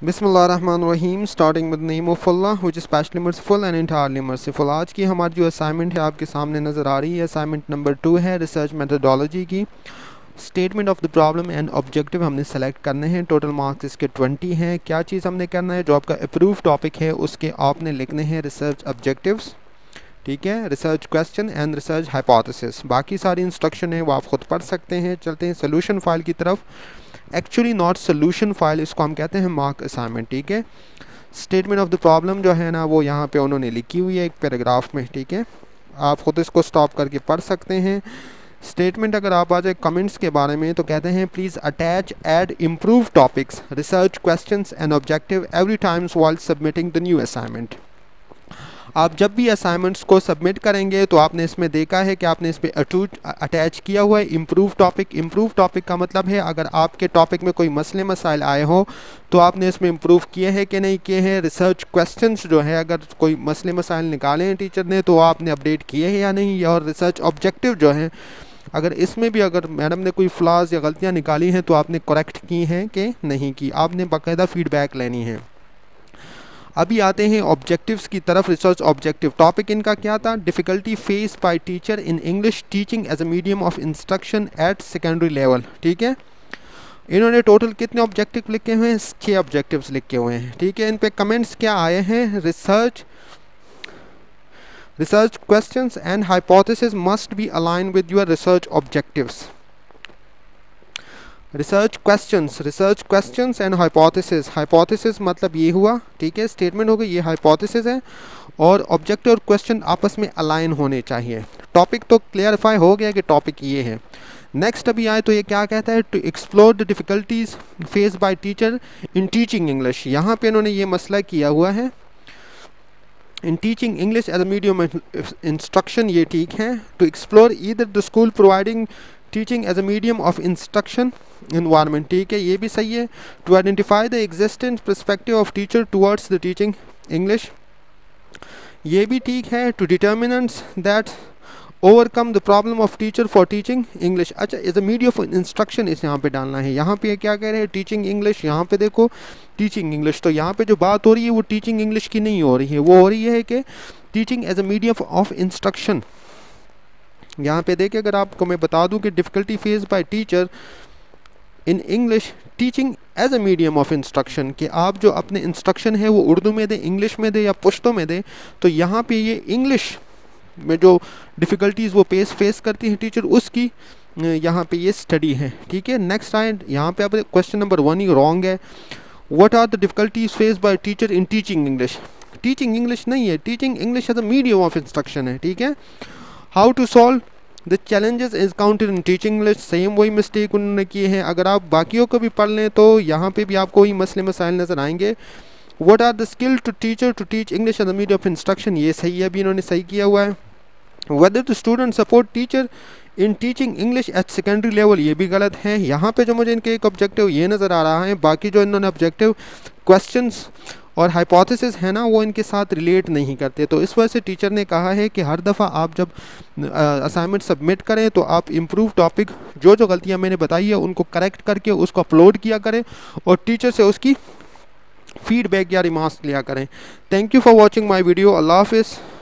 बिस्मिल्लाहिर्रहमानिर्रहीम starting with name of Allah which is specially merciful and entirely merciful. आज की हमारी जो असाइनमेंट है आपके सामने नज़र आ रही है। असाइनमेंट नंबर 2 है रिसर्च मेथडोलॉजी की। Statement of the problem and objective हमने सेलेक्ट करने हैं। टोटल मार्क्स इसके 20 हैं। क्या चीज़ हमने करना है, जो आपका अप्रूव टॉपिक है उसके आपने लिखने हैं रिसर्च ऑब्जेक्टिव्स, ठीक है, research question and research hypothesis. बाकी सारी इंस्ट्रक्शन है वो आप खुद पढ़ सकते हैं। चलते हैं सोल्यूशन फाइल की तरफ। एक्चुअली नॉट सोल्यूशन फाइल, इसको हम कहते हैं मार्क असाइनमेंट, ठीक है। स्टेटमेंट ऑफ द प्रॉब्लम जो है ना वो यहाँ पे उन्होंने लिखी हुई है एक पैराग्राफ में, ठीक है। आप खुद इसको स्टॉप करके पढ़ सकते हैं। स्टेटमेंट अगर आप आ जाए कमेंट्स के बारे में तो कहते हैं please attach and improve topics research questions and objective every times while submitting the new assignment. आप जब भी असाइनमेंट्स को सबमिट करेंगे तो आपने इसमें देखा है कि आपने इस पर अटैच किया हुआ है इम्प्रूव टॉपिक। इम्प्रूव टॉपिक का मतलब है अगर आपके टॉपिक में कोई मसले मसाइल आए हो तो आपने इसमें इम्प्रूव किए हैं कि नहीं किए हैं। रिसर्च क्वेश्चंस जो है अगर कोई मसले मसाइल निकाले हैं टीचर ने तो आपने अपडेट किए हैं या नहीं। और रिसर्च ऑब्जेक्टिव जो है अगर इसमें भी अगर मैडम ने कोई फ्लॉज या गलतियाँ निकाली हैं तो आपने करेक्ट की हैं कि नहीं की, आपने बाकायदा फीडबैक लेनी है। अभी आते हैं ऑब्जेक्टिव्स की तरफ। रिसर्च ऑब्जेक्टिव टॉपिक इनका क्या था, difficulty face by teacher in English teaching as a medium of instruction at secondary level, ठीक है। इन्होंने टोटल कितने ऑब्जेक्टिव लिखे हुए हैं, 6 ऑब्जेक्टिव्स लिखे हुए हैं, ठीक है। इन पे कमेंट्स क्या आए हैं, research questions and hypothesis must be align with your research objectives. Research questions and hypothesis मतलब ये हुआ, ठीक है, स्टेटमेंट हो गई, ये हाइपोथेसिस है। और ऑब्जेक्टिव और क्वेश्चन आपस में अलाइन होने चाहिए। टॉपिक तो क्लियरिफाई हो गया कि टॉपिक ये है। नेक्स्ट अभी आए तो ये क्या कहता है, to explore the difficulties face by teacher in teaching English. यहाँ पे इन्होंने ये मसला किया हुआ है in teaching English as a medium instruction, ये ठीक है। To explore either the school providing teaching as a medium of instruction environment, ठीक है, ये भी सही है। To identify the existence perspective of teacher towards the teaching English, ये भी ठीक है। To determinants that overcome the problem of teacher for teaching English, अच्छा as a medium of instruction इस यहाँ पे डालना है। यहाँ पे क्या कह रहे हैं, टीचिंग इंग्लिश, यहाँ पे देखो टीचिंग इंग्लिश, तो यहाँ पे जो बात हो रही है वो टीचिंग इंग्लिश की नहीं हो रही है, वो हो रही है कि teaching as a medium of instruction. यहाँ पे देखिए, अगर आपको मैं बता दूं कि difficulty face by teacher in English teaching as a medium of instruction, कि आप जो अपने इंस्ट्रक्शन है वो उर्दू में दें, इंग्लिश में दें या पुश्तो में दें, तो यहाँ पे ये इंग्लिश में जो डिफ़िकल्टीज़ वो फेस करती हैं टीचर, उसकी यहाँ पे ये स्टडी है, ठीक है। नेक्स्ट आए यहाँ पे अब क्वेश्चन नंबर 1 ही रॉन्ग है। What are the difficulties face by teacher in teaching English, teaching English नहीं है, teaching English as a medium of instruction है, ठीक है। How to solve the challenges is counted in teaching English, same वही mistake उन्होंने किए हैं। अगर आप बाकियों को भी पढ़ लें तो यहाँ पे भी आपको वही मसले मसाइल नज़र आएंगे। What are the skill to teacher to teach English as a medium of instruction, ये सही है, अभी इन्होंने सही किया हुआ है। Whether the student support teacher in teaching English at secondary level, ये भी गलत है। यहाँ पे जो मुझे इनके एक ऑब्जेक्टिव ये नज़र आ रहा है, बाकी जो इन्होंने ऑब्जेक्टिव क्वेश्चंस और हाइपोथेसिस है ना वो इनके साथ रिलेट नहीं करते। तो इस वजह से टीचर ने कहा है कि हर दफ़ा आप जब असाइनमेंट सबमिट करें तो आप इम्प्रूव टॉपिक जो जो गलतियां मैंने बताई है उनको करेक्ट करके उसको अपलोड किया करें और टीचर से उसकी फीडबैक या रिमार्क्स लिया करें। Thank you for watching my video. अल्लाह हाफिज़।